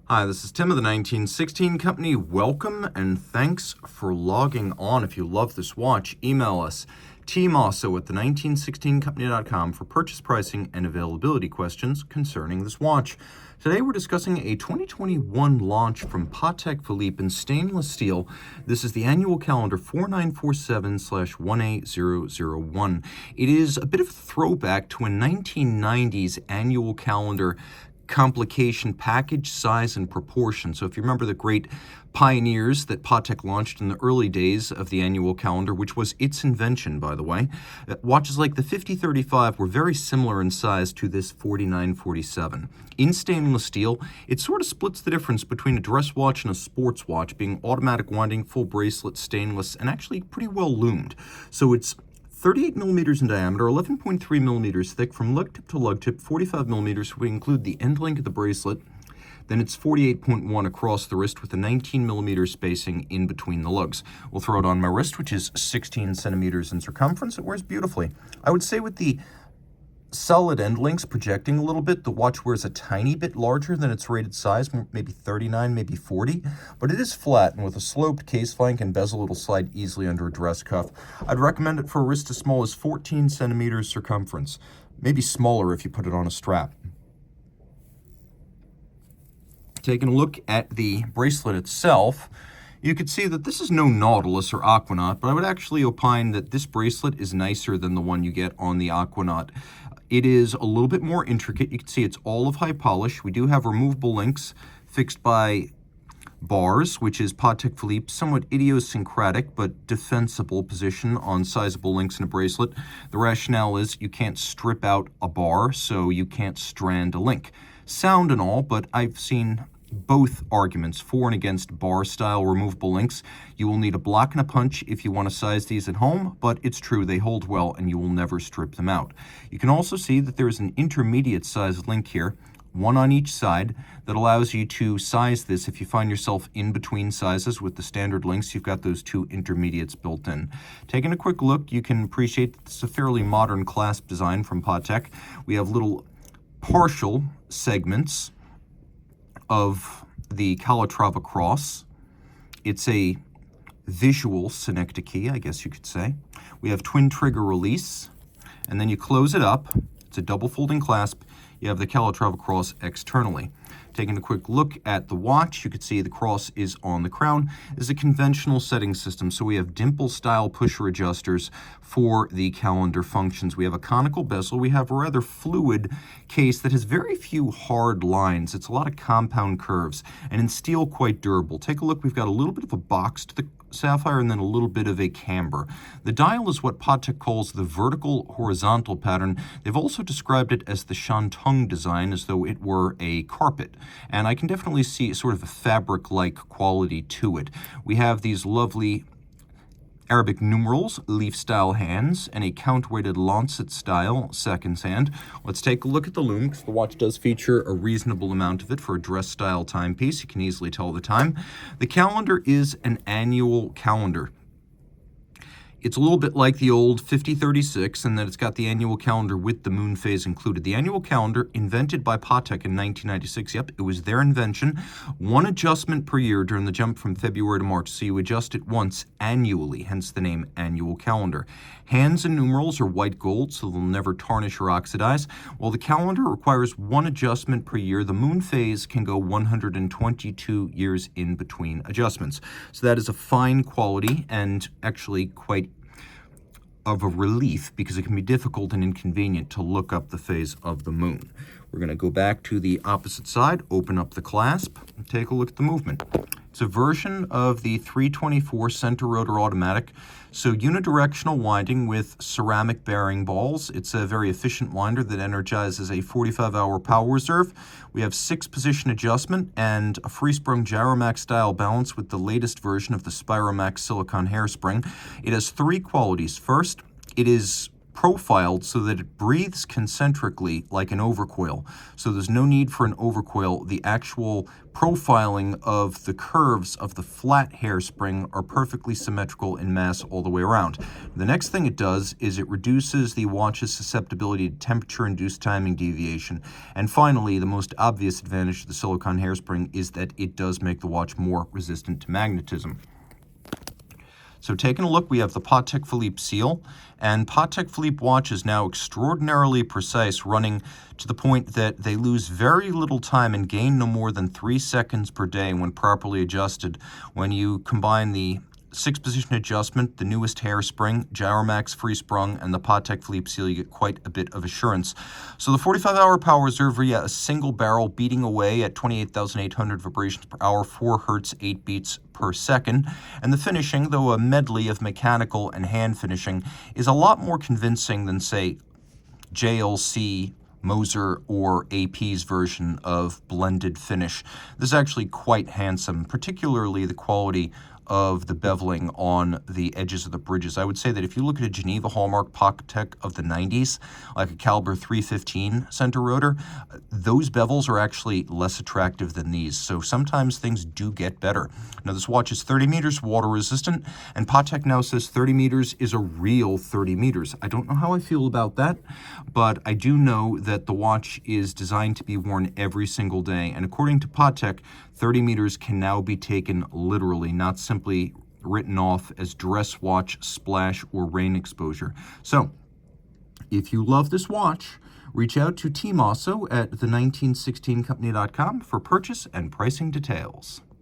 Hi, this is Tim of the 1916 Company. Welcome and thanks for logging on. If you love this watch, email us Team Mosso at the1916company.com for purchase pricing and availability questions concerning this watch. Today we're discussing a 2021 launch from Patek Philippe in stainless steel. This is the annual calendar 4947/1A-001. It is a bit of a throwback to a 1990s annual calendar complication, package, size, and proportion. So if you remember the great pioneers that Patek launched in the early days of the annual calendar, which was its invention, by the way, watches like the 5035 were very similar in size to this 4947. In stainless steel, it sort of splits the difference between a dress watch and a sports watch, being automatic winding, full bracelet, stainless, and actually pretty well loomed. So it's 38 millimeters in diameter, 11.3 millimeters thick from lug tip to lug tip, 45 millimeters if we include the end link of the bracelet. Then it's 48.1 across the wrist with a 19 millimeter spacing in between the lugs. We'll throw it on my wrist, which is 16 centimeters in circumference. It wears beautifully. I would say with the solid end links projecting a little bit, the watch wears a tiny bit larger than its rated size, maybe 39, maybe 40, but it is flat, and with a sloped case flank and bezel, it'll slide easily under a dress cuff. I'd recommend it for a wrist as small as 14 centimeters circumference, maybe smaller if you put it on a strap. Taking a look at the bracelet itself, you could see that this is no Nautilus or Aquanaut, but I would actually opine that this bracelet is nicer than the one you get on the Aquanaut. It is a little bit more intricate. You can see it's all of high polish. We do have removable links fixed by bars, which is Patek Philippe's somewhat idiosyncratic but defensible position on sizable links in a bracelet. The rationale is you can't strip out a bar, so you can't strand a link. Sound and all, but I've seen both arguments for and against bar-style removable links. You will need a block and a punch if you want to size these at home, but it's true, they hold well and you will never strip them out. You can also see that there is an intermediate sized link here, one on each side, that allows you to size this if you find yourself in between sizes with the standard links. You've got those two intermediates built in. Taking a quick look, you can appreciate that this is a fairly modern clasp design from Patek. We have little partial segments of the Calatrava cross. It's a visual synecdoche, I guess you could say. We have twin trigger release, and then you close it up. It's a double folding clasp. You have the Calatrava cross externally. Taking a quick look at the watch, you can see the cross is on the crown. It's a conventional setting system, so we have dimple-style pusher adjusters for the calendar functions. We have a conical bezel. We have a rather fluid case that has very few hard lines. It's a lot of compound curves, and in steel, quite durable. Take a look. We've got a little bit of a box to the sapphire and then a little bit of a camber. The dial is what Patek calls the vertical-horizontal pattern. They've also described it as the Shantung design, as though it were a carpet. And I can definitely see sort of a fabric-like quality to it. We have these lovely Arabic numerals, leaf-style hands, and a count-weighted lancet-style seconds hand. Let's take a look at the lume, because the watch does feature a reasonable amount of it for a dress-style timepiece. You can easily tell the time. The calendar is an annual calendar. It's a little bit like the old 5036 in that it's got the annual calendar with the Moonphase included. The annual calendar, invented by Patek in 1996. Yep, it was their invention. One adjustment per year during the jump from February to March, so you adjust it once annually, hence the name annual calendar. Hands and numerals are white gold, so they'll never tarnish or oxidize. While the calendar requires one adjustment per year, the Moonphase can go 122 years in between adjustments. So that is a fine quality and actually quite of a relief, because it can be difficult and inconvenient to look up the phase of the moon. We're going to go back to the opposite side, open up the clasp, and take a look at the movement. It's a version of the 324 center rotor automatic, so unidirectional winding with ceramic bearing balls. It's a very efficient winder that energizes a 45-hour power reserve. We have 6-position adjustment and a free-sprung Gyromax style balance with the latest version of the Spiromax silicone hairspring. It has 3 qualities. First, it is profiled so that it breathes concentrically like an overcoil. So there's no need for an overcoil. The actual profiling of the curves of the flat hairspring are perfectly symmetrical in mass all the way around. The next thing it does is it reduces the watch's susceptibility to temperature-induced timing deviation. And finally, the most obvious advantage of the silicone hairspring is that it does make the watch more resistant to magnetism. So taking a look, we have the Patek Philippe seal, and Patek Philippe watch is now extraordinarily precise, running to the point that they lose very little time and gain no more than 3 seconds per day when properly adjusted. When you combine the 6-position adjustment, the newest hairspring, Gyromax free sprung, and the Patek Philippe seal, you get quite a bit of assurance. So the 45-hour power reserve via a single barrel beating away at 28,800 vibrations per hour, 4 hertz, 8 beats per second. And the finishing, though a medley of mechanical and hand finishing, is a lot more convincing than, say, JLC, Moser, or AP's version of blended finish. This is actually quite handsome, particularly the quality of the beveling on the edges of the bridges. I would say that if you look at a Geneva Hallmark Patek of the 90s, like a caliber 315 center rotor, those bevels are actually less attractive than these. So sometimes things do get better. Now this watch is 30 meters water resistant, and Patek now says 30 meters is a real 30 meters. I don't know how I feel about that, but I do know that the watch is designed to be worn every single day. And according to Patek, 30 meters can now be taken literally, not simply written off as dress watch, splash, or rain exposure. So, if you love this watch, reach out to Team Mosso at the1916company.com for purchase and pricing details.